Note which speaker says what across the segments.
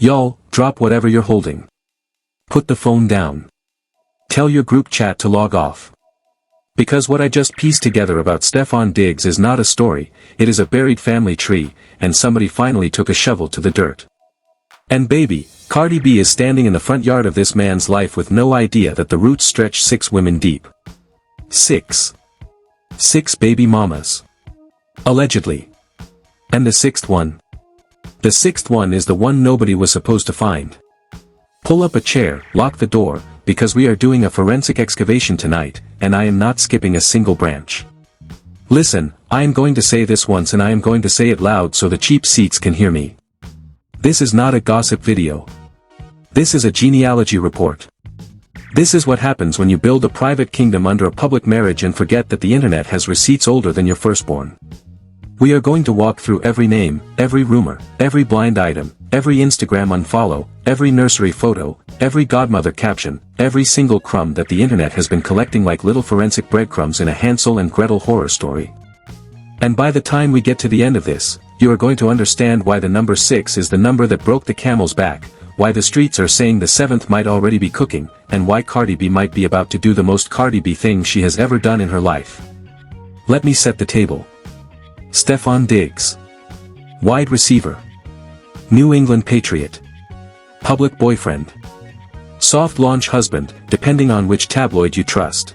Speaker 1: Y'all, drop whatever you're holding. Put the phone down. Tell your group chat to log off. Because what I just pieced together about Stefon Diggs is not a story, it is a buried family tree, and somebody finally took a shovel to the dirt. And baby, Cardi B is standing in the front yard of this man's life with no idea that the roots stretch 6 women deep. 6 baby mamas. Allegedly. And the 6th one? The 6th one is the one nobody was supposed to find. Pull up a chair, lock the door, because we are doing a forensic excavation tonight, and I am not skipping a single branch. Listen, I am going to say this once and I am going to say it loud so the cheap seats can hear me. This is not a gossip video. This is a genealogy report. This is what happens when you build a private kingdom under a public marriage and forget that the internet has receipts older than your firstborn. We are going to walk through every name, every rumor, every blind item, every Instagram unfollow, every nursery photo, every godmother caption, every single crumb that the internet has been collecting like little forensic breadcrumbs in a Hansel and Gretel horror story. And by the time we get to the end of this, you are going to understand why the number 6 is the number that broke the camel's back, why the streets are saying the 7th might already be cooking, and why Cardi B might be about to do the most Cardi B thing she has ever done in her life. Let me set the table. Stefon Diggs. Wide receiver. New England Patriot. Public boyfriend. Soft launch husband, depending on which tabloid you trust.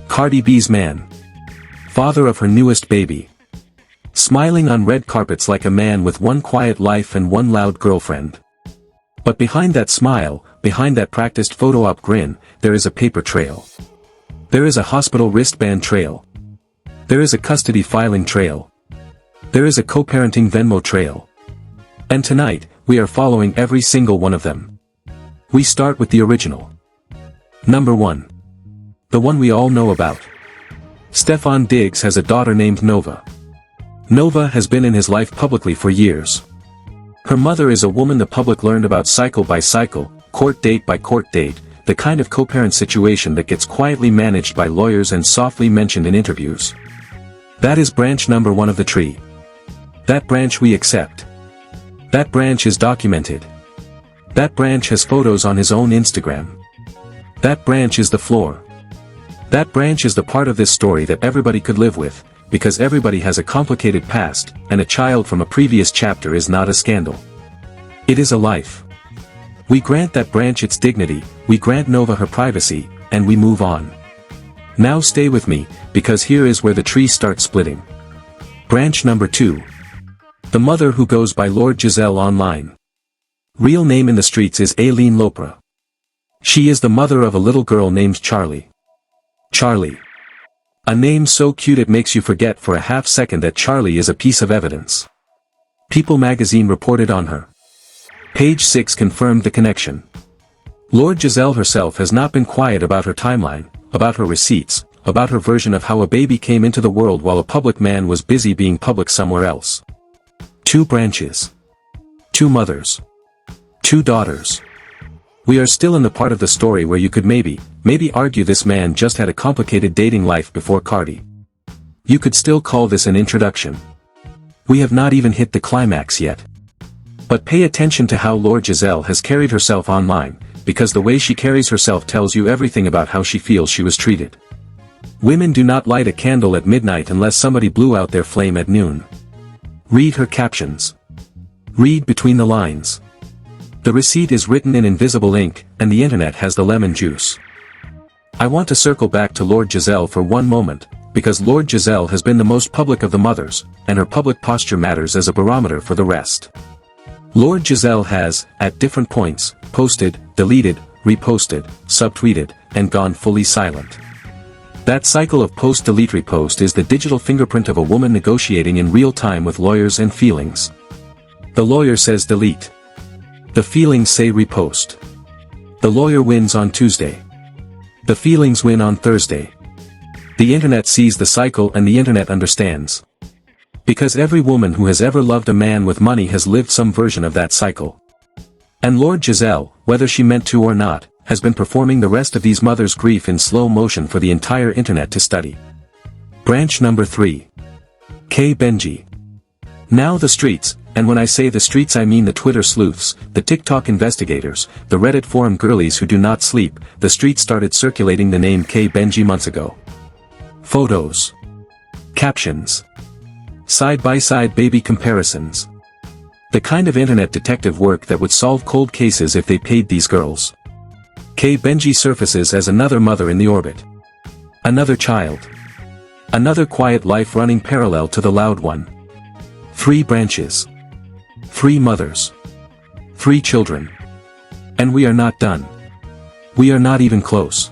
Speaker 1: Cardi B's man. Father of her newest baby. Smiling on red carpets like a man with one quiet life and one loud girlfriend. But behind that smile, behind that practiced photo-op grin, there is a paper trail. There is a hospital wristband trail. There is a custody filing trail. There is a co-parenting Venmo trail. And tonight, we are following every single one of them. We start with the original. Number 1. The one we all know about. Stefon Diggs has a daughter named Nova. Nova has been in his life publicly for years. Her mother is a woman the public learned about cycle by cycle, court date by court date, the kind of co-parent situation that gets quietly managed by lawyers and softly mentioned in interviews. That is branch number 1 of the tree. That branch we accept. That branch is documented. That branch has photos on his own Instagram. That branch is the floor. That branch is the part of this story that everybody could live with, because everybody has a complicated past, and a child from a previous chapter is not a scandal. It is a life. We grant that branch its dignity, we grant Nova her privacy, and we move on. Now stay with me, because here is where the tree starts splitting. Branch number 2. The mother who goes by Lord Giselle online. Real name in the streets is Aileen Lopera. She is the mother of a little girl named Charlie. Charlie. A name so cute it makes you forget for a half second that Charlie is a piece of evidence. People magazine reported on her. Page 6 confirmed the connection. Lord Giselle herself has not been quiet about her timeline, about her receipts, about her version of how a baby came into the world while a public man was busy being public somewhere else. 2 branches. 2 mothers. 2 daughters. We are still in the part of the story where you could maybe argue this man just had a complicated dating life before Cardi. You could still call this an introduction. We have not even hit the climax yet. But pay attention to how Lord Giselle has carried herself online, because the way she carries herself tells you everything about how she feels she was treated. Women do not light a candle at midnight unless somebody blew out their flame at noon. Read her captions. Read between the lines. The receipt is written in invisible ink, and the internet has the lemon juice. I want to circle back to Lord Giselle for one moment, because Lord Giselle has been the most public of the mothers, and her public posture matters as a barometer for the rest. Lord Giselle has, at different points, posted, deleted, reposted, subtweeted, and gone fully silent. That cycle of post-delete-repost is the digital fingerprint of a woman negotiating in real time with lawyers and feelings. The lawyer says delete. The feelings say repost. The lawyer wins on Tuesday. The feelings win on Thursday. The internet sees the cycle and the internet understands. Because every woman who has ever loved a man with money has lived some version of that cycle. And Lord Giselle, whether she meant to or not, has been performing the rest of these mothers' grief in slow motion for the entire internet to study. Branch number 3. Cayy Benji. Now the streets, And when I say the streets I mean the Twitter sleuths, the TikTok investigators, the Reddit forum girlies who do not sleep. The streets started circulating the name Benji months ago. Photos. Captions. Side-by-side baby comparisons. The kind of internet detective work that would solve cold cases if they paid these girls. Benji surfaces as another mother in the orbit. Another child. Another quiet life running parallel to the loud one. 3 branches. 3 mothers. 3 children. And we are not done. We are not even close.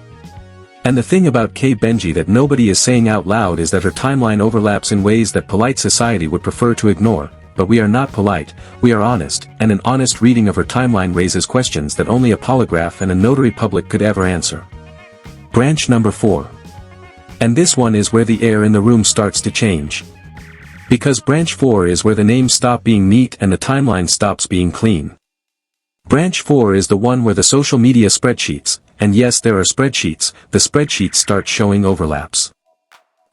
Speaker 1: And the thing about Benji that nobody is saying out loud is that her timeline overlaps in ways that polite society would prefer to ignore, but we are not polite, we are honest, and an honest reading of her timeline raises questions that only a polygraph and a notary public could ever answer. Branch number 4. And this one is where the air in the room starts to change. Because branch 4 is where the names stop being neat and the timeline stops being clean. Branch 4 is the one where the social media spreadsheets, and yes there are spreadsheets, the spreadsheets start showing overlaps.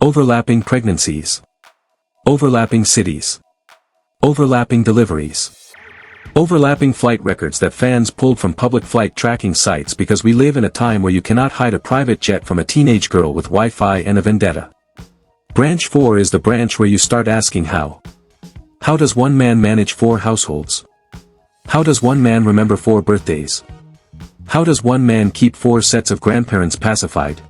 Speaker 1: Overlapping pregnancies. Overlapping cities. Overlapping deliveries. Overlapping flight records that fans pulled from public flight tracking sites because we live in a time where you cannot hide a private jet from a teenage girl with Wi-Fi and a vendetta. Branch 4 is the branch where you start asking how. How does one man manage 4 households? How does one man remember 4 birthdays? How does one man keep 4 sets of grandparents pacified?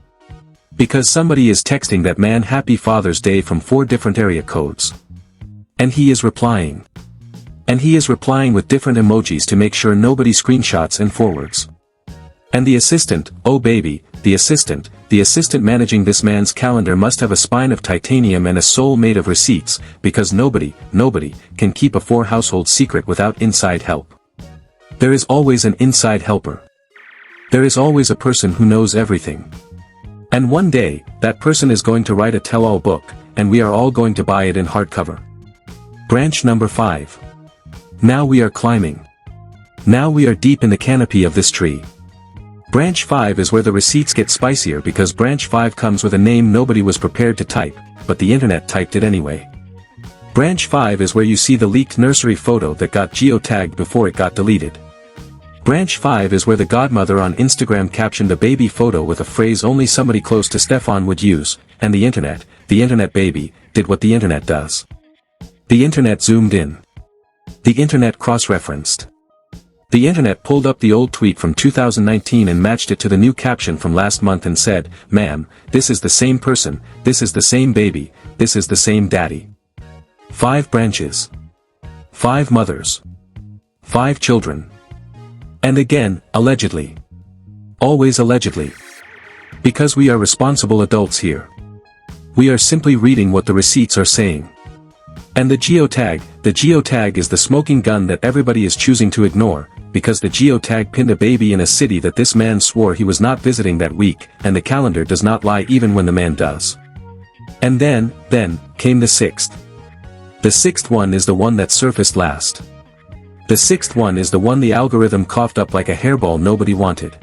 Speaker 1: Because somebody is texting that man Happy Father's Day from 4 different area codes. And he is replying. And he is replying with different emojis to make sure nobody screenshots and forwards. And the assistant, oh baby, the assistant managing this man's calendar must have a spine of titanium and a soul made of receipts, because nobody can keep a 4 household secret without inside help. There is always an inside helper. There is always a person who knows everything. And one day, that person is going to write a tell-all book, and we are all going to buy it in hardcover. Branch number 5. Now we are climbing. Now we are deep in the canopy of this tree. Branch 5 is where the receipts get spicier because branch 5 comes with a name nobody was prepared to type, but the internet typed it anyway. Branch 5 is where you see the leaked nursery photo that got geotagged before it got deleted. Branch 5 is where the godmother on Instagram captioned a baby photo with a phrase only somebody close to Stefon would use, and the internet baby, did what the internet does. The internet zoomed in. The internet cross-referenced. The internet pulled up the old tweet from 2019 and matched it to the new caption from last month and said, "Ma'am, this is the same person, this is the same baby, this is the same daddy." 5 branches. 5 mothers. 5 children. And again, allegedly. Always allegedly. Because we are responsible adults here. We are simply reading what the receipts are saying. And the geotag is the smoking gun that everybody is choosing to ignore, because the geotag pinned a baby in a city that this man swore he was not visiting that week, and the calendar does not lie even when the man does. And then came the 6th. The 6th one is the one that surfaced last. The 6th one is the one the algorithm coughed up like a hairball nobody wanted.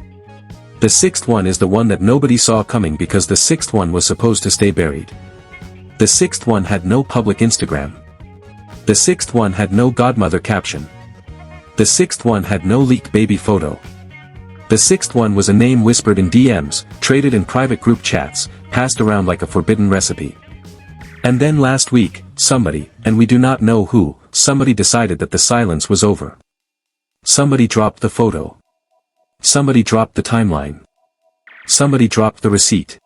Speaker 1: The 6th one is the one that nobody saw coming because the 6th one was supposed to stay buried. The 6th one had no public Instagram. The 6th one had no godmother caption. The 6th one had no leaked baby photo. The 6th one was a name whispered in DMs, traded in private group chats, passed around like a forbidden recipe. And then last week, somebody, and we do not know who, somebody decided that the silence was over. Somebody dropped the photo. Somebody dropped the timeline. Somebody dropped the receipt.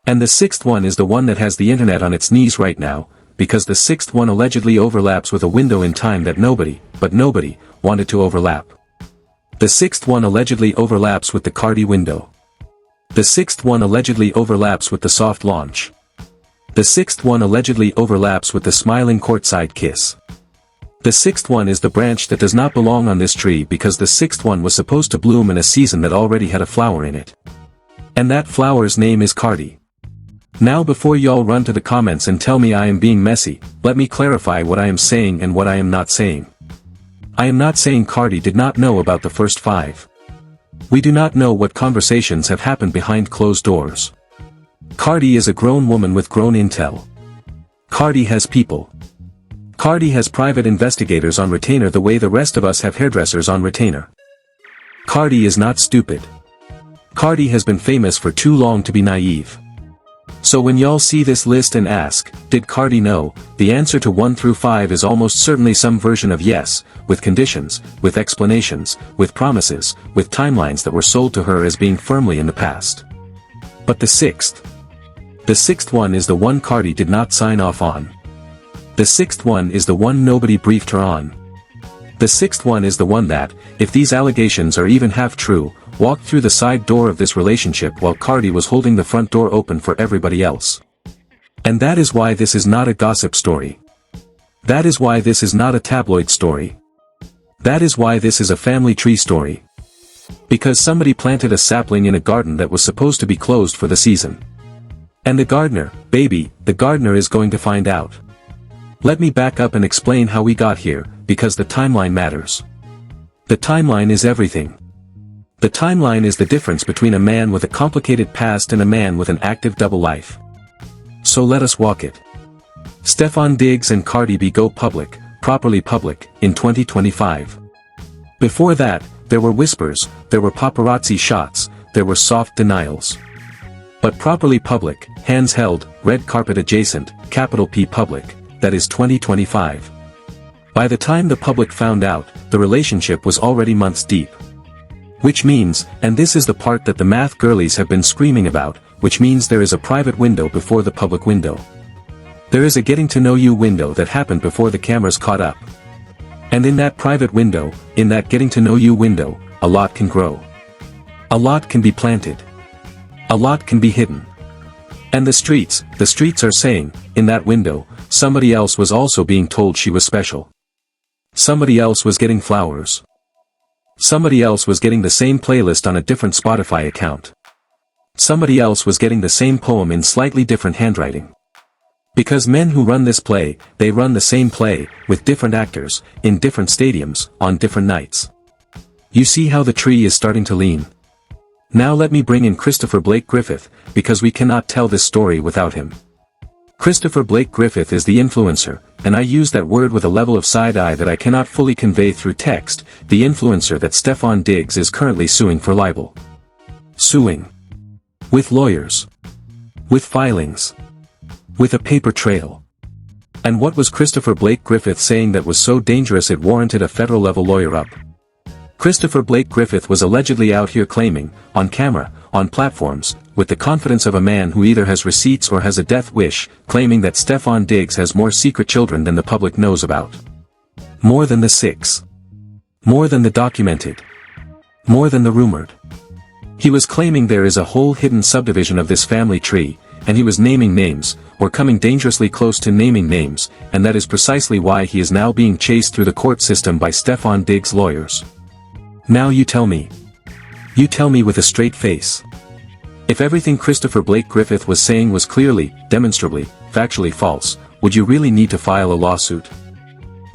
Speaker 1: And the 6th one is the one that has the internet on its knees right now, because the 6th one allegedly overlaps with a window in time that nobody wanted to overlap. The 6th one allegedly overlaps with the Cardi window. The 6th one allegedly overlaps with the soft launch. The 6th one allegedly overlaps with the smiling courtside kiss. The 6th one is the branch that does not belong on this tree because the 6th one was supposed to bloom in a season that already had a flower in it. And that flower's name is Cardi. Now before y'all run to the comments and tell me I am being messy, let me clarify what I am saying and what I am not saying. I am not saying Cardi did not know about the first 5. We do not know what conversations have happened behind closed doors. Cardi is a grown woman with grown intel. Cardi has people. Cardi has private investigators on retainer the way the rest of us have hairdressers on retainer. Cardi is not stupid. Cardi has been famous for too long to be naive. So when y'all see this list and ask, did Cardi know, the answer to 1 through 5 is almost certainly some version of yes, with conditions, with explanations, with promises, with timelines that were sold to her as being firmly in the past. But the sixth one is the one Cardi did not sign off on. The sixth one is the one nobody briefed her on. The sixth one is the one that, if these allegations are even half true, walked through the side door of this relationship while Cardi was holding the front door open for everybody else. And that is why this is not a gossip story. That is why this is not a tabloid story. That is why this is a family tree story. Because somebody planted a sapling in a garden that was supposed to be closed for the season. And the gardener, baby, the gardener is going to find out. Let me back up and explain how we got here, because the timeline matters. The timeline is everything. The timeline is the difference between a man with a complicated past and a man with an active double life. So let us walk it. Stefon Diggs and Cardi B go public, properly public, in 2025. Before that, there were whispers, there were paparazzi shots, there were soft denials. But properly public, hands held, red carpet adjacent, capital P public, that is 2025. By the time the public found out, the relationship was already months deep. Which means, and this is the part that the math girlies have been screaming about, which means there is a private window before the public window. There is a getting to know you window that happened before the cameras caught up. And in that private window, in that getting to know you window, a lot can grow. A lot can be planted. A lot can be hidden. And the streets are saying, in that window, somebody else was also being told she was special. Somebody else was getting flowers. Somebody else was getting the same playlist on a different Spotify account. Somebody else was getting the same poem in slightly different handwriting. Because men who run this play, they run the same play, with different actors, in different stadiums, on different nights. You see how the tree is starting to lean? Now let me bring in Christopher Blake Griffith, because we cannot tell this story without him. Christopher Blake Griffith is the influencer, and I use that word with a level of side-eye that I cannot fully convey through text, the influencer that Stefon Diggs is currently suing for libel. Suing. With lawyers. With filings. With a paper trail. And what was Christopher Blake Griffith saying that was so dangerous it warranted a federal-level lawyer up? Christopher Blake Griffith was allegedly out here claiming, on camera, on platforms, with the confidence of a man who either has receipts or has a death wish, claiming that Stefon Diggs has more secret children than the public knows about. More than the 6. More than the documented. More than the rumored. He was claiming there is a whole hidden subdivision of this family tree, and he was naming names, or coming dangerously close to naming names, and that is precisely why he is now being chased through the court system by Stefon Diggs' lawyers. Now you tell me. You tell me with a straight face. If everything Christopher Blake Griffith was saying was clearly, demonstrably, factually false, would you really need to file a lawsuit?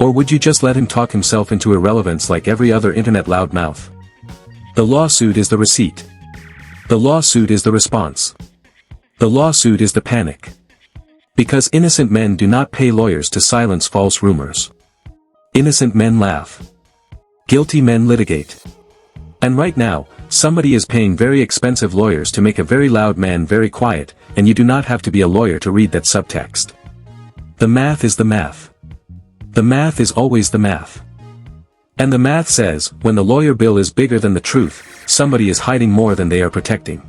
Speaker 1: Or would you just let him talk himself into irrelevance like every other internet loudmouth? The lawsuit is the receipt. The lawsuit is the response. The lawsuit is the panic. Because innocent men do not pay lawyers to silence false rumors. Innocent men laugh. Guilty men litigate. And right now, somebody is paying very expensive lawyers to make a very loud man very quiet, and you do not have to be a lawyer to read that subtext. The math is the math. The math is always the math. And the math says, when the lawyer bill is bigger than the truth, somebody is hiding more than they are protecting.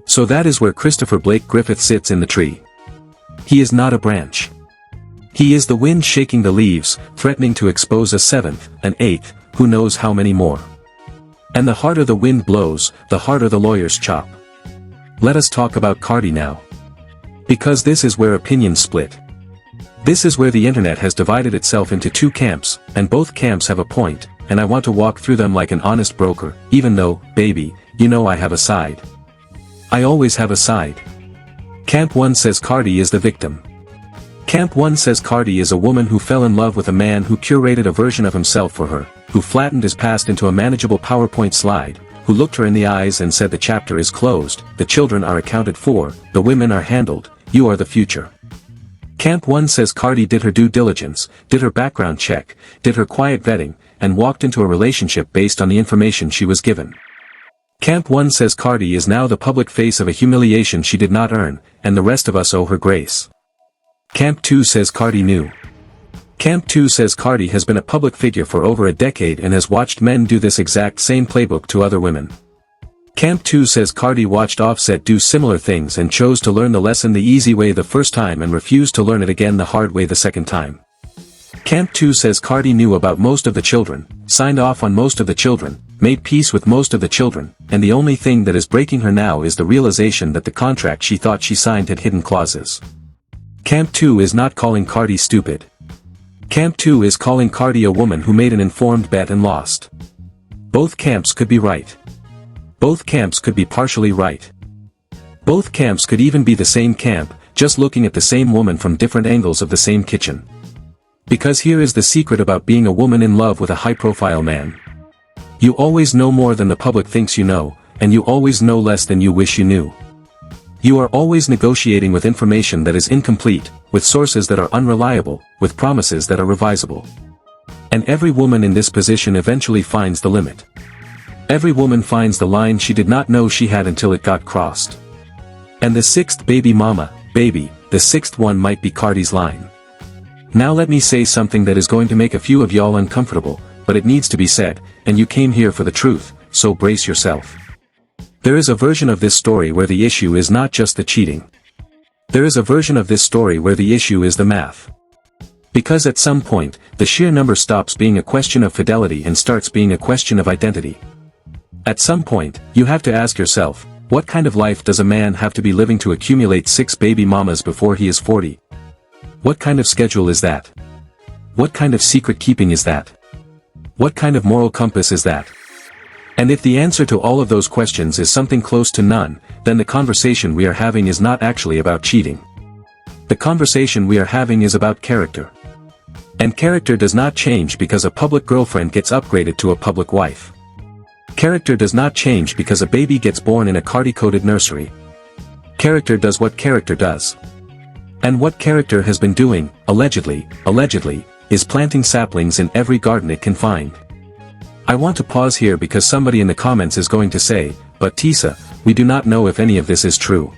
Speaker 1: So that is where Christopher Blake Griffith sits in the tree. He is not a branch. He is the wind shaking the leaves, threatening to expose a 7th, an 8th, who knows how many more. And the harder the wind blows, the harder the lawyers chop. Let us talk about Cardi now. Because this is where opinions split. This is where the internet has divided itself into two camps, and both camps have a point, and I want to walk through them like an honest broker, even though, baby, you know I have a side. I always have a side. Camp 1 says Cardi is the victim. Camp 1 says Cardi is a woman who fell in love with a man who curated a version of himself for her, who flattened his past into a manageable PowerPoint slide, who looked her in the eyes and said the chapter is closed, the children are accounted for, the women are handled, you are the future. Camp 1 says Cardi did her due diligence, did her background check, did her quiet vetting, and walked into a relationship based on the information she was given. Camp 1 says Cardi is now the public face of a humiliation she did not earn, and the rest of us owe her grace. Camp 2 says Cardi knew. Camp 2 says Cardi has been a public figure for over a decade and has watched men do this exact same playbook to other women. Camp 2 says Cardi watched Offset do similar things and chose to learn the lesson the easy way the first time and refused to learn it again the hard way the second time. Camp 2 says Cardi knew about most of the children, signed off on most of the children, made peace with most of the children, and the only thing that is breaking her now is the realization that the contract she thought she signed had hidden clauses. Camp 2 is not calling Cardi stupid. Camp 2 is calling Cardi a woman who made an informed bet and lost. Both camps could be right. Both camps could be partially right. Both camps could even be the same camp, just looking at the same woman from different angles of the same kitchen. Because here is the secret about being a woman in love with a high-profile man. You always know more than the public thinks you know, and you always know less than you wish you knew. You are always negotiating with information that is incomplete, with sources that are unreliable, with promises that are revisable. And every woman in this position eventually finds the limit. Every woman finds the line she did not know she had until it got crossed. And the sixth baby mama, baby, the sixth one might be Cardi's line. Now let me say something that is going to make a few of y'all uncomfortable, but it needs to be said, and you came here for the truth, so brace yourself. There is a version of this story where the issue is not just the cheating. There is a version of this story where the issue is the math. Because at some point, the sheer number stops being a question of fidelity and starts being a question of identity. At some point, you have to ask yourself, what kind of life does a man have to be living to accumulate 6 baby mamas before he is 40? What kind of schedule is that? What kind of secret keeping is that? What kind of moral compass is that? And if the answer to all of those questions is something close to none, then the conversation we are having is not actually about cheating. The conversation we are having is about character. And character does not change because a public girlfriend gets upgraded to a public wife. Character does not change because a baby gets born in a Cardi-coded nursery. Character does what character does. And what character has been doing, allegedly, is planting saplings in every garden it can find. I want to pause here because somebody in the comments is going to say, but Tisa, we do not know if any of this is true.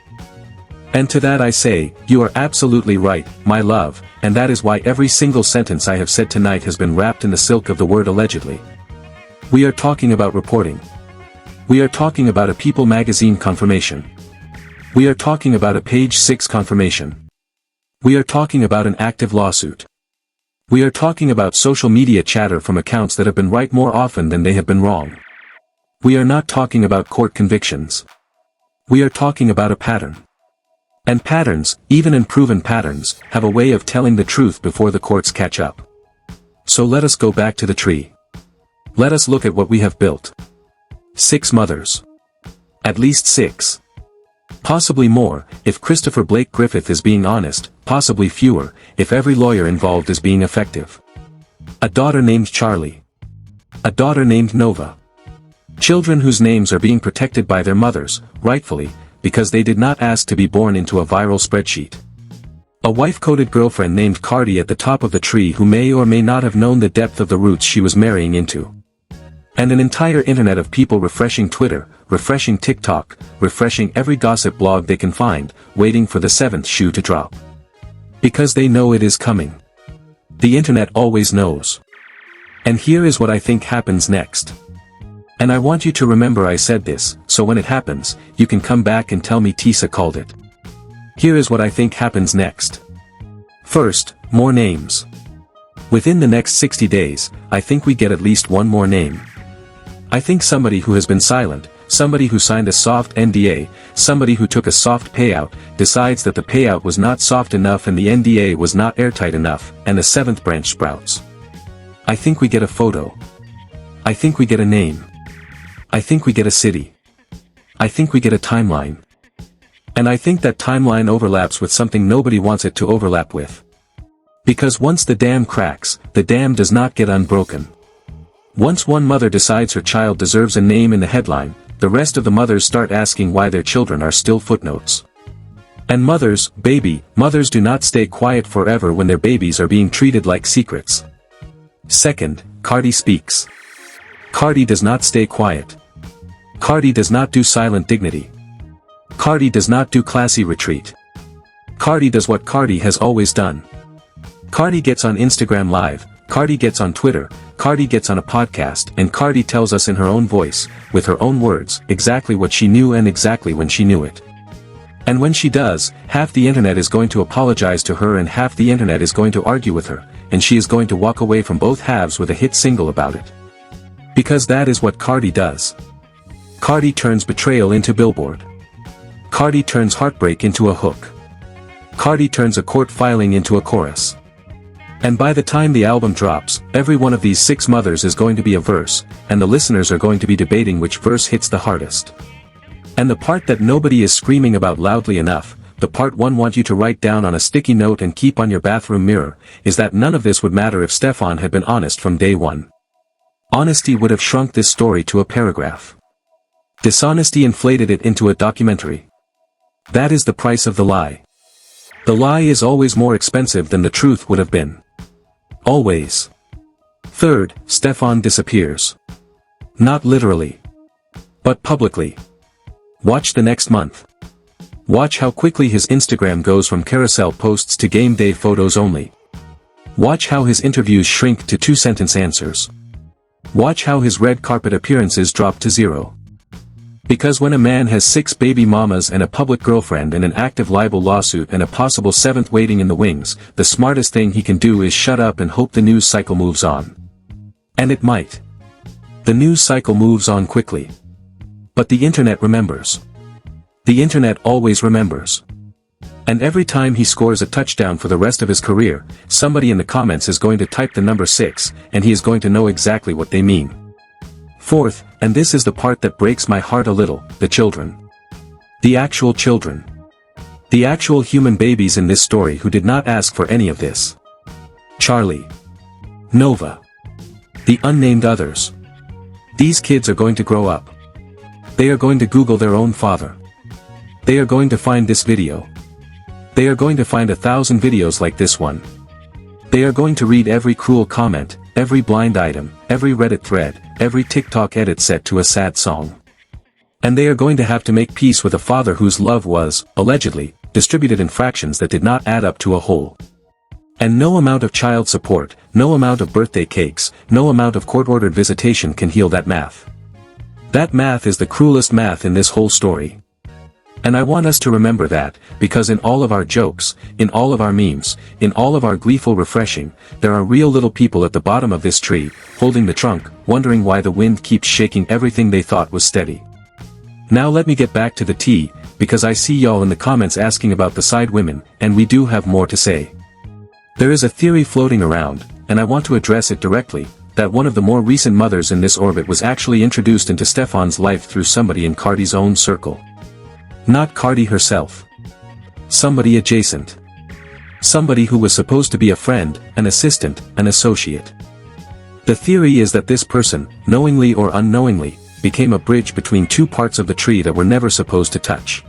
Speaker 1: And to that I say, you are absolutely right, my love, and that is why every single sentence I have said tonight has been wrapped in the silk of the word allegedly. We are talking about reporting. We are talking about a People magazine confirmation. We are talking about a page 6 confirmation. We are talking about an active lawsuit. We are talking about social media chatter from accounts that have been right more often than they have been wrong. We are not talking about court convictions. We are talking about a pattern. And patterns, even unproven patterns, have a way of telling the truth before the courts catch up. So let us go back to the tree. Let us look at what we have built. 6 mothers. At least 6. Possibly more, if Christopher Blake Griffith is being honest, possibly fewer, if every lawyer involved is being effective. A daughter named Charlie. A daughter named Nova. Children whose names are being protected by their mothers, rightfully, because they did not ask to be born into a viral spreadsheet. A wife-coded girlfriend named Cardi at the top of the tree who may or may not have known the depth of the roots she was marrying into. And an entire internet of people refreshing Twitter, refreshing TikTok, refreshing every gossip blog they can find, waiting for the 7th shoe to drop. Because they know it is coming. The internet always knows. And here is what I think happens next. And I want you to remember I said this, so when it happens, you can come back and tell me Tisa called it. Here is what I think happens next. First, more names. Within the next 60 days, I think we get at least one more name. I think somebody who has been silent, somebody who signed a soft NDA, somebody who took a soft payout, decides that the payout was not soft enough and the NDA was not airtight enough, and the 7th branch sprouts. I think we get a photo. I think we get a name. I think we get a city. I think we get a timeline. And I think that timeline overlaps with something nobody wants it to overlap with. Because once the dam cracks, the dam does not get unbroken. Once one mother decides her child deserves a name in the headline, the rest of the mothers start asking why their children are still footnotes. And mothers, mothers do not stay quiet forever when their babies are being treated like secrets. Second, Cardi speaks. Cardi does not stay quiet. Cardi does not do silent dignity. Cardi does not do classy retreat. Cardi does what Cardi has always done. Cardi gets on Instagram Live, Cardi gets on Twitter, Cardi gets on a podcast, and Cardi tells us in her own voice, with her own words, exactly what she knew and exactly when she knew it. And when she does, half the internet is going to apologize to her and half the internet is going to argue with her, and she is going to walk away from both halves with a hit single about it. Because that is what Cardi does. Cardi turns betrayal into billboard. Cardi turns heartbreak into a hook. Cardi turns a court filing into a chorus. And by the time the album drops, every one of these 6 mothers is going to be a verse, and the listeners are going to be debating which verse hits the hardest. And the part that nobody is screaming about loudly enough, the part one want you to write down on a sticky note and keep on your bathroom mirror, is that none of this would matter if Stefon had been honest from day one. Honesty would have shrunk this story to a paragraph. Dishonesty inflated it into a documentary. That is the price of the lie. The lie is always more expensive than the truth would have been. Always. Third, Stefon disappears. Not literally. But publicly. Watch the next month. Watch how quickly his Instagram goes from carousel posts to game day photos only. Watch how his interviews shrink to 2-sentence answers. Watch how his red carpet appearances drop to 0. Because when a man has 6 baby mamas and a public girlfriend and an active libel lawsuit and a possible 7th waiting in the wings, the smartest thing he can do is shut up and hope the news cycle moves on. And it might. The news cycle moves on quickly. But the internet remembers. The internet always remembers. And every time he scores a touchdown for the rest of his career, somebody in the comments is going to type the number 6, and he is going to know exactly what they mean. Fourth, and this is the part that breaks my heart a little, the children. The actual children. The actual human babies in this story who did not ask for any of this. Charlie. Nova. The unnamed others. These kids are going to grow up. They are going to Google their own father. They are going to find this video. They are going to find 1,000 videos like this one. They are going to read every cruel comment, every blind item, every Reddit thread, every TikTok edit set to a sad song. And they are going to have to make peace with a father whose love was, allegedly, distributed in fractions that did not add up to a whole. And no amount of child support, no amount of birthday cakes, no amount of court-ordered visitation can heal that math. That math is the cruelest math in this whole story. And I want us to remember that, because in all of our jokes, in all of our memes, in all of our gleeful refreshing, there are real little people at the bottom of this tree, holding the trunk, wondering why the wind keeps shaking everything they thought was steady. Now let me get back to the tea, because I see y'all in the comments asking about the side women, and we do have more to say. There is a theory floating around, and I want to address it directly, that one of the more recent mothers in this orbit was actually introduced into Stefon's life through somebody in Cardi's own circle. Not Cardi herself. Somebody adjacent. Somebody who was supposed to be a friend, an assistant, an associate. The theory is that this person, knowingly or unknowingly, became a bridge between 2 parts of the tree that were never supposed to touch.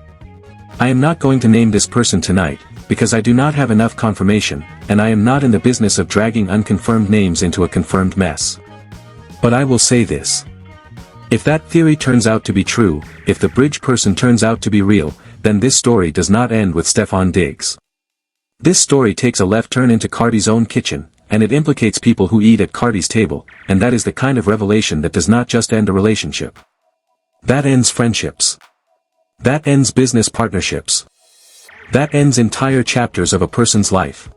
Speaker 1: I am not going to name this person tonight, because I do not have enough confirmation, and I am not in the business of dragging unconfirmed names into a confirmed mess. But I will say this. If that theory turns out to be true, if the bridge person turns out to be real, then this story does not end with Stefon Diggs. This story takes a left turn into Cardi's own kitchen, and it implicates people who eat at Cardi's table, and that is the kind of revelation that does not just end a relationship. That ends friendships. That ends business partnerships. That ends entire chapters of a person's life.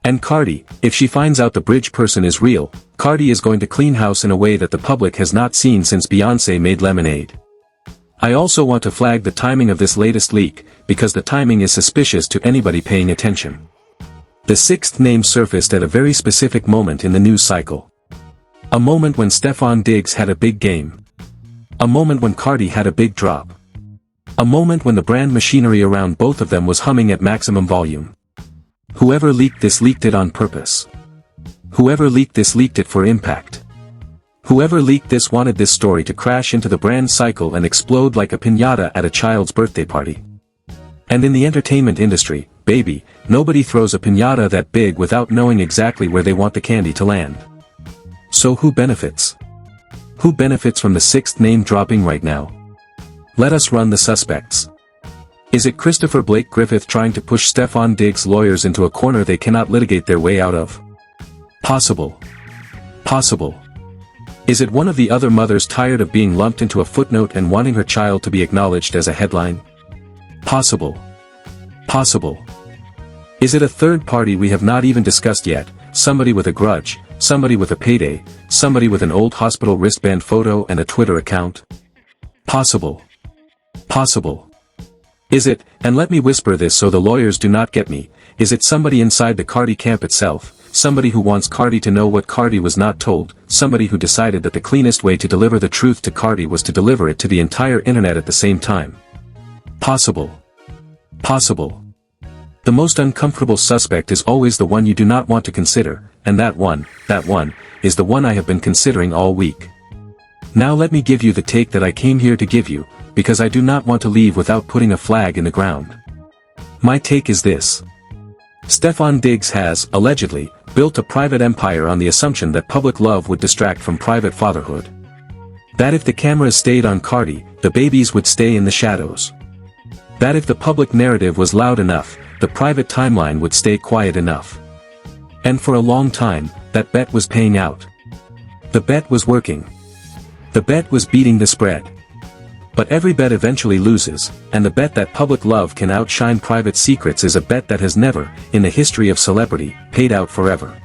Speaker 1: And Cardi, if she finds out the bridge person is real, Cardi is going to clean house in a way that the public has not seen since Beyoncé made Lemonade. I also want to flag the timing of this latest leak, because the timing is suspicious to anybody paying attention. The 6th name surfaced at a very specific moment in the news cycle. A moment when Stefon Diggs had a big game. A moment when Cardi had a big drop. A moment when the brand machinery around both of them was humming at maximum volume. Whoever leaked this leaked it on purpose. Whoever leaked this leaked it for impact. Whoever leaked this wanted this story to crash into the brand cycle and explode like a piñata at a child's birthday party. And in the entertainment industry, baby, nobody throws a piñata that big without knowing exactly where they want the candy to land. So who benefits? Who benefits from the sixth name dropping right now? Let us run the suspects. Is it Christopher Blake Griffith trying to push Stefon Diggs' lawyers into a corner they cannot litigate their way out of? Possible. Possible. Is it one of the other mothers tired of being lumped into a footnote and wanting her child to be acknowledged as a headline? Possible. Possible. Is it a third party we have not even discussed yet, somebody with a grudge, somebody with a payday, somebody with an old hospital wristband photo and a Twitter account? Possible. Possible. Is it, and let me whisper this so the lawyers do not get me, is it somebody inside the Cardi camp itself, somebody who wants Cardi to know what Cardi was not told, somebody who decided that the cleanest way to deliver the truth to Cardi was to deliver it to the entire internet at the same time? Possible. Possible. The most uncomfortable suspect is always the one you do not want to consider, and that one, is the one I have been considering all week. Now let me give you the take that I came here to give you, because I do not want to leave without putting a flag in the ground. My take is this. Stefon Diggs has, allegedly, built a private empire on the assumption that public love would distract from private fatherhood. That if the cameras stayed on Cardi, the babies would stay in the shadows. That if the public narrative was loud enough, the private timeline would stay quiet enough. And for a long time, that bet was paying out. The bet was working. The bet was beating the spread. But every bet eventually loses, and the bet that public love can outshine private secrets is a bet that has never, in the history of celebrity, paid out forever.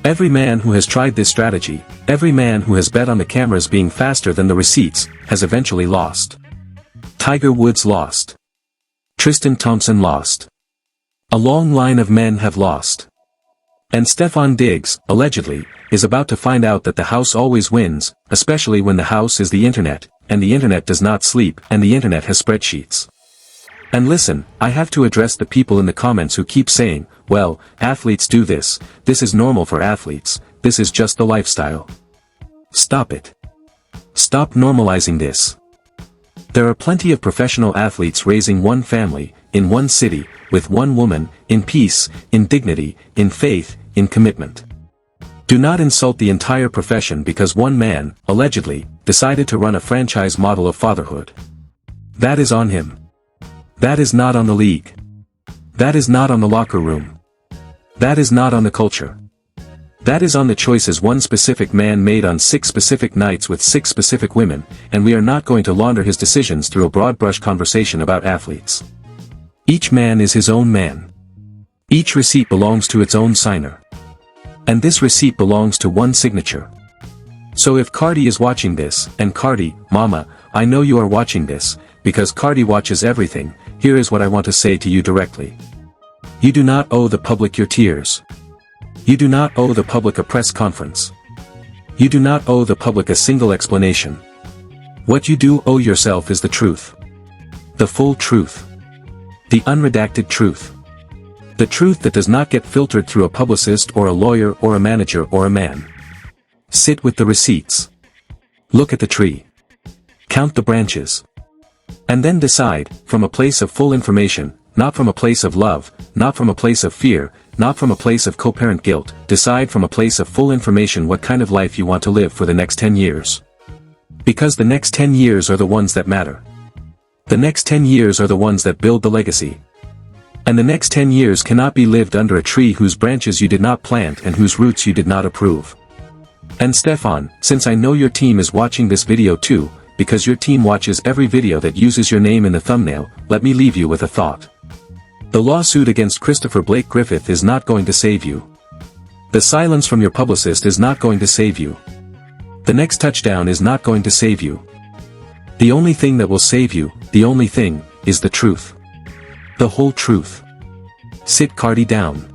Speaker 1: Every man who has tried this strategy, every man who has bet on the cameras being faster than the receipts, has eventually lost. Tiger Woods lost. Tristan Thompson lost. A long line of men have lost. And Stefon Diggs, allegedly, is about to find out that the house always wins, especially when the house is the internet, and the internet does not sleep, and the internet has spreadsheets. And listen, I have to address the people in the comments who keep saying, well, athletes do this is normal for athletes, this is just the lifestyle. Stop it. Stop normalizing this. There are plenty of professional athletes raising one family, in one city, with one woman, in peace, in dignity, in faith, in commitment. Do not insult the entire profession because one man, allegedly, decided to run a franchise model of fatherhood. That is on him. That is not on the league. That is not on the locker room. That is not on the culture. That is on the choices one specific man made on 6 specific nights with 6 specific women, and we are not going to launder his decisions through a broad brush conversation about athletes. Each man is his own man. Each receipt belongs to its own signer. And this receipt belongs to one signature. So if Cardi is watching this, and Cardi, mama, I know you are watching this, because Cardi watches everything, here is what I want to say to you directly. You do not owe the public your tears. You do not owe the public a press conference. You do not owe the public a single explanation. What you do owe yourself is the truth. The full truth. The unredacted truth. The truth that does not get filtered through a publicist or a lawyer or a manager or a man. Sit with the receipts. Look at the tree. Count the branches. And then decide, from a place of full information, not from a place of love, not from a place of fear, not from a place of co-parent guilt, decide from a place of full information what kind of life you want to live for the next 10 years. Because the next 10 years are the ones that matter. The next 10 years are the ones that build the legacy. And the next 10 years cannot be lived under a tree whose branches you did not plant and whose roots you did not approve. And Stefon, since I know your team is watching this video too, because your team watches every video that uses your name in the thumbnail, let me leave you with a thought. The lawsuit against Christopher Blake Griffith is not going to save you. The silence from your publicist is not going to save you. The next touchdown is not going to save you. The only thing that will save you, the only thing, is the truth. The whole truth. Sit Cardi down.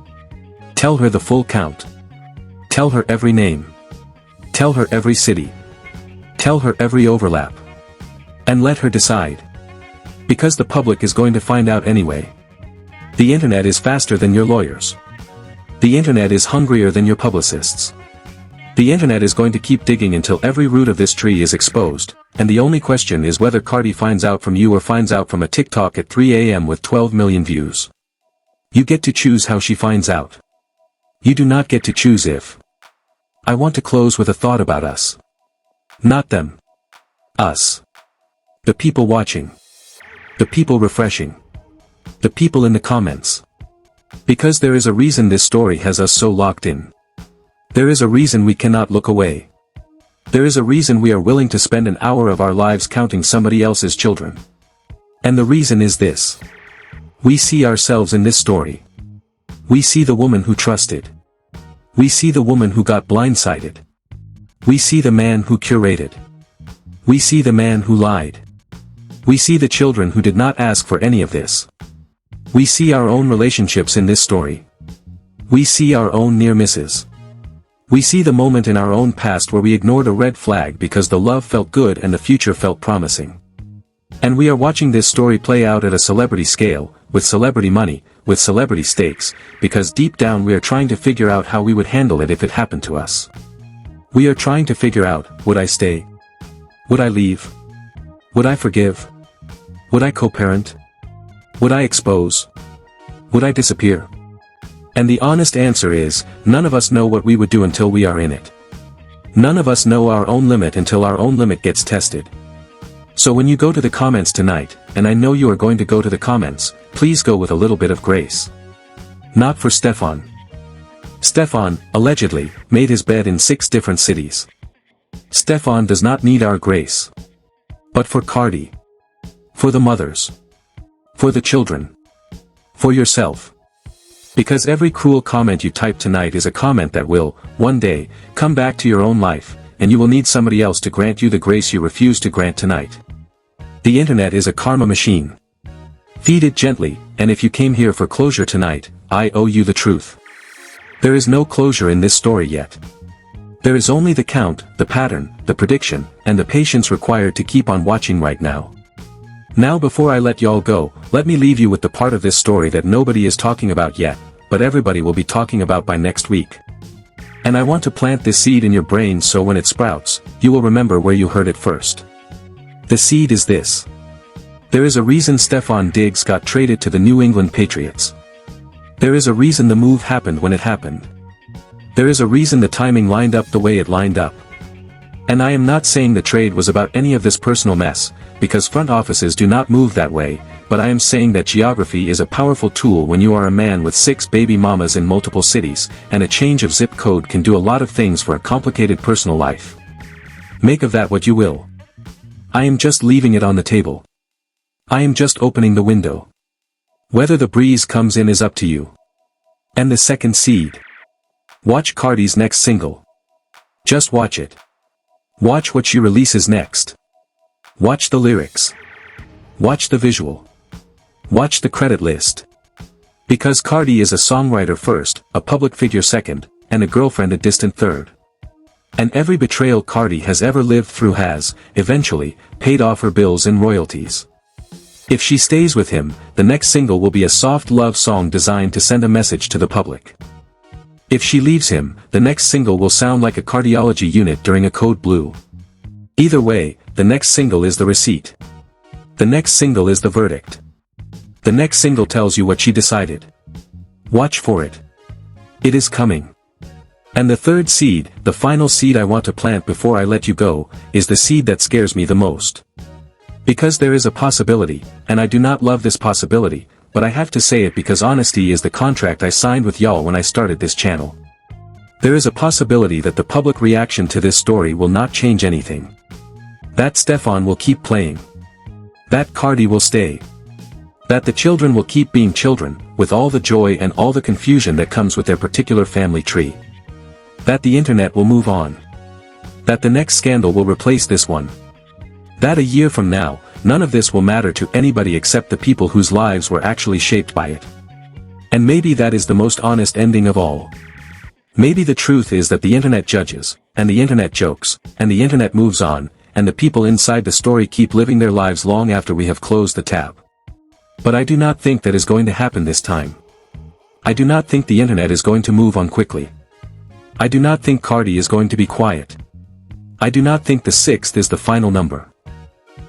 Speaker 1: Tell her the full count. Tell her every name. Tell her every city. Tell her every overlap. And let her decide. Because the public is going to find out anyway. The internet is faster than your lawyers. The internet is hungrier than your publicists. The internet is going to keep digging until every root of this tree is exposed, and the only question is whether Cardi finds out from you or finds out from a TikTok at 3 a.m. with 12 million views. You get to choose how she finds out. You do not get to choose if. I want to close with a thought about us. Not them. Us. The people watching. The people refreshing. The people in the comments. Because there is a reason this story has us so locked in. There is a reason we cannot look away. There is a reason we are willing to spend an hour of our lives counting somebody else's children. And the reason is this. We see ourselves in this story. We see the woman who trusted. We see the woman who got blindsided. We see the man who curated. We see the man who lied. We see the children who did not ask for any of this. We see our own relationships in this story. We see our own near misses. We see the moment in our own past where we ignored a red flag because the love felt good and the future felt promising. And we are watching this story play out at a celebrity scale, with celebrity money, with celebrity stakes, because deep down we are trying to figure out how we would handle it if it happened to us. We are trying to figure out, would I stay? Would I leave? Would I forgive? Would I co-parent? Would I expose? Would I disappear? And the honest answer is, none of us know what we would do until we are in it. None of us know our own limit until our own limit gets tested. So when you go to the comments tonight, and I know you are going to go to the comments, please go with a little bit of grace. Not for Stefon. Stefon, allegedly, made his bed in 6 different cities. Stefon does not need our grace. But for Cardi. For the mothers. For the children. For yourself. Because every cruel comment you type tonight is a comment that will, one day, come back to your own life, and you will need somebody else to grant you the grace you refuse to grant tonight. The internet is a karma machine. Feed it gently, and if you came here for closure tonight, I owe you the truth. There is no closure in this story yet. There is only the count, the pattern, the prediction, and the patience required to keep on watching right now. Now before I let y'all go, let me leave you with the part of this story that nobody is talking about yet, but everybody will be talking about by next week. And I want to plant this seed in your brain so when it sprouts, you will remember where you heard it first. The seed is this. There is a reason Stefon Diggs got traded to the New England Patriots. There is a reason the move happened when it happened. There is a reason the timing lined up the way it lined up. And I am not saying the trade was about any of this personal mess, because front offices do not move that way, but I am saying that geography is a powerful tool when you are a man with 6 baby mamas in multiple cities, and a change of zip code can do a lot of things for a complicated personal life. Make of that what you will. I am just leaving it on the table. I am just opening the window. Whether the breeze comes in is up to you. And the second seed. Watch Cardi's next single. Just watch it. Watch what she releases next. Watch the lyrics. Watch the visual. Watch the credit list. Because Cardi is a songwriter first, a public figure second, and a girlfriend a distant third. And every betrayal Cardi has ever lived through has, eventually, paid off her bills in royalties. If she stays with him, the next single will be a soft love song designed to send a message to the public. If she leaves him, the next single will sound like a cardiology unit during a code blue. Either way, the next single is the receipt. The next single is the verdict. The next single tells you what she decided. Watch for it. It is coming. And the third seed, the final seed I want to plant before I let you go, is the seed that scares me the most. Because there is a possibility, and I do not love this possibility, but I have to say it because honesty is the contract I signed with y'all when I started this channel. There is a possibility that the public reaction to this story will not change anything. That Stefon will keep playing. That Cardi will stay. That the children will keep being children, with all the joy and all the confusion that comes with their particular family tree. That the internet will move on. That the next scandal will replace this one. That a year from now, none of this will matter to anybody except the people whose lives were actually shaped by it. And maybe that is the most honest ending of all. Maybe the truth is that the internet judges, and the internet jokes, and the internet moves on, and the people inside the story keep living their lives long after we have closed the tab. But I do not think that is going to happen this time. I do not think the internet is going to move on quickly. I do not think Cardi is going to be quiet. I do not think the 6th is the final number.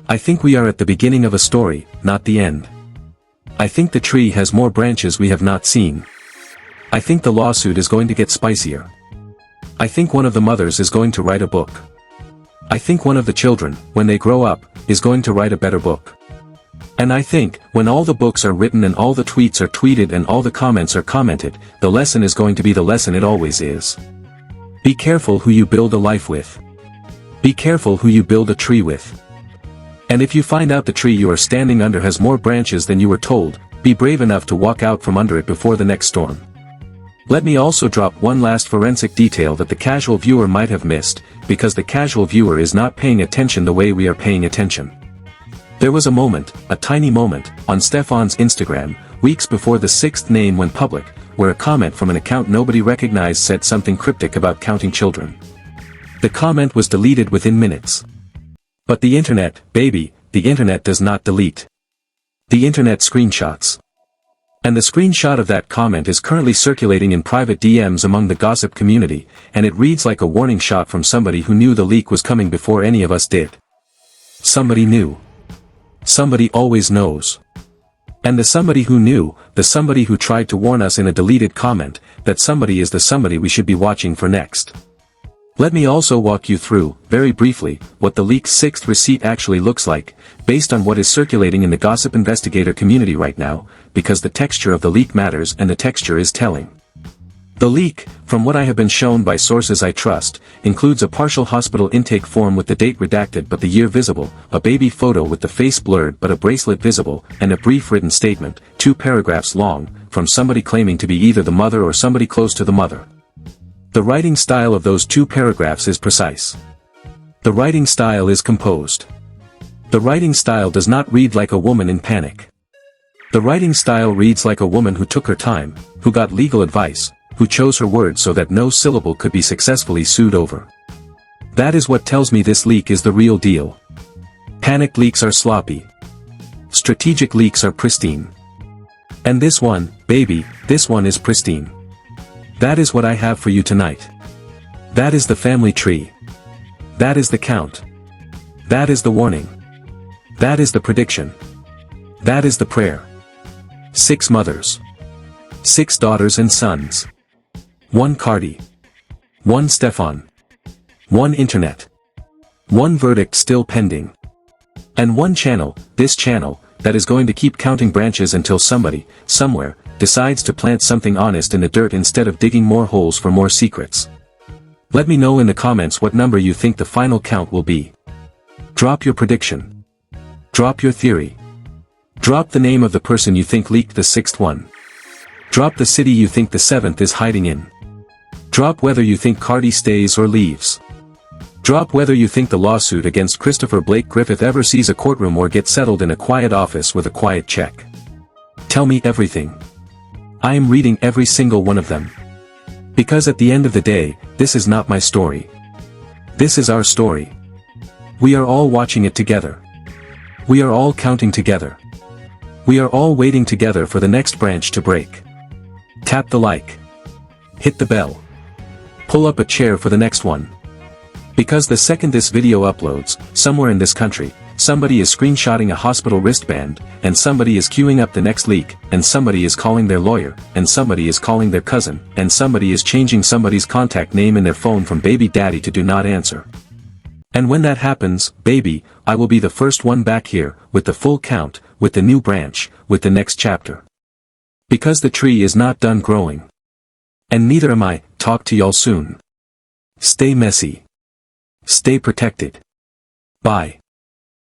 Speaker 1: I think we are at the beginning of a story, not the end. I think the tree has more branches we have not seen. I think the lawsuit is going to get spicier. I think one of the mothers is going to write a book. I think one of the children, when they grow up, is going to write a better book. And I think, when all the books are written and all the tweets are tweeted and all the comments are commented, the lesson is going to be the lesson it always is. Be careful who you build a life with. Be careful who you build a tree with. And if you find out the tree you are standing under has more branches than you were told, be brave enough to walk out from under it before the next storm. Let me also drop one last forensic detail that the casual viewer might have missed, because the casual viewer is not paying attention the way we are paying attention. There was a moment, a tiny moment, on Stefon's Instagram, weeks before the 6th name went public, where a comment from an account nobody recognized said something cryptic about counting children. The comment was deleted within minutes. But the internet, baby, the internet does not delete. The internet screenshots. And the screenshot of that comment is currently circulating in private DMs among the gossip community, and it reads like a warning shot from somebody who knew the leak was coming before any of us did. Somebody knew. Somebody always knows. And the somebody who knew, the somebody who tried to warn us in a deleted comment, that somebody is the somebody we should be watching for next. Let me also walk you through, very briefly, what the leak's 6th receipt actually looks like, based on what is circulating in the gossip investigator community right now, because the texture of the leak matters and the texture is telling. The leak, from what I have been shown by sources I trust, includes a partial hospital intake form with the date redacted but the year visible, a baby photo with the face blurred but a bracelet visible, and a brief written statement, 2 paragraphs long, from somebody claiming to be either the mother or somebody close to the mother. The writing style of those 2 paragraphs is precise. The writing style is composed. The writing style does not read like a woman in panic. The writing style reads like a woman who took her time, who got legal advice, who chose her words so that no syllable could be successfully sued over. That is what tells me this leak is the real deal. Panic leaks are sloppy. Strategic leaks are pristine. And this one, baby, this one is pristine. That is what I have for you tonight. That is the family tree. That is the count. That is the warning. That is the prediction. That is the prayer. 6 mothers. 6 daughters and sons. 1 Cardi. 1 Stefon. 1 internet. 1 verdict still pending. And 1 channel, this channel, that is going to keep counting branches until somebody, somewhere, decides to plant something honest in the dirt instead of digging more holes for more secrets. Let me know in the comments what number you think the final count will be. Drop your prediction. Drop your theory. Drop the name of the person you think leaked the 6th one. Drop the city you think the 7th is hiding in. Drop whether you think Cardi stays or leaves. Drop whether you think the lawsuit against Christopher Blake Griffith ever sees a courtroom or gets settled in a quiet office with a quiet check. Tell me everything. I am reading every single one of them. Because at the end of the day, this is not my story. This is our story. We are all watching it together. We are all counting together. We are all waiting together for the next branch to break. Tap the like. Hit the bell. Pull up a chair for the next one. Because the second this video uploads, somewhere in this country, somebody is screenshotting a hospital wristband, and somebody is queuing up the next leak, and somebody is calling their lawyer, and somebody is calling their cousin, and somebody is changing somebody's contact name in their phone from baby daddy to do not answer. And when that happens, baby, I will be the first one back here, with the full count, with the new branch, with the next chapter. Because the tree is not done growing. And neither am I. Talk to y'all soon. Stay messy. Stay protected. Bye.